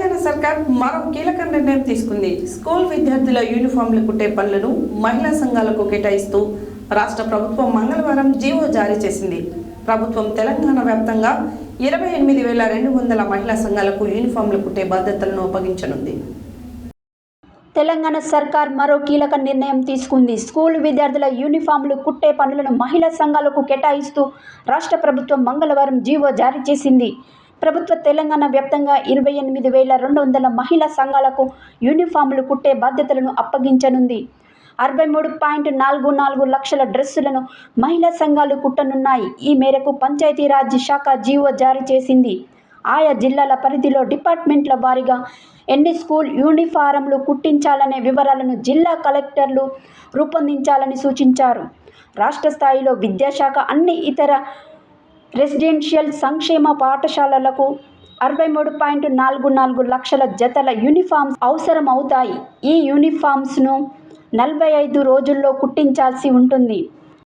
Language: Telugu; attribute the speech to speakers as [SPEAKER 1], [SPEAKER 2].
[SPEAKER 1] తెలంగాణ సర్కార్ మరో కీలక నిర్ణయం తీసుకుంది. స్కూల్ విద్యార్థుల యూనిఫామ్లు కుట్టే పనులను మహిళా సంఘాలకు కేటాయిస్తూ రాష్ట్ర ప్రభుత్వం మంగళవారం జీవో జారీ చేసింది. ప్రభుత్వం తెలంగాణ వ్యాప్తంగా 28,200 మహిళా సంఘాలకు యూనిఫామ్లు కుట్టే బాధ్యతలను అప్పగించనుంది.
[SPEAKER 2] తెలంగాణ సర్కార్ మరో కీలక నిర్ణయం తీసుకుంది. స్కూల్ విద్యార్థుల యూనిఫామ్లు కుట్టే పనులను మహిళా సంఘాలకు కేటాయిస్తూ రాష్ట్ర ప్రభుత్వం మంగళవారం జీవో జారీ చేసింది. ప్రభుత్వ తెలంగాణ వ్యాప్తంగా 28,200 మహిళా సంఘాలకు యూనిఫామ్లు కుట్టే బాధ్యతలను అప్పగించనుంది. 63.44 లక్షల డ్రెస్సులను మహిళా సంఘాలు కుట్టనున్నాయి. ఈ మేరకు పంచాయతీరాజ్ శాఖ జీవో జారీ చేసింది. ఆయా జిల్లాల పరిధిలో డిపార్ట్మెంట్ల వారీగా ఎన్ని స్కూల్ యూనిఫారంలు కుట్టించాలనే వివరాలను జిల్లా కలెక్టర్లు రూపొందించాలని సూచించారు. రాష్ట్ర స్థాయిలో విద్యాశాఖ అన్ని ఇతర రెసిడెన్షియల్ సంక్షేమ పాఠశాలలకు 63.44 లక్షల జతల యూనిఫామ్స్ అవసరమవుతాయి. ఈ యూనిఫామ్స్ను 45 రోజుల్లో కుట్టించాల్సి ఉంటుంది.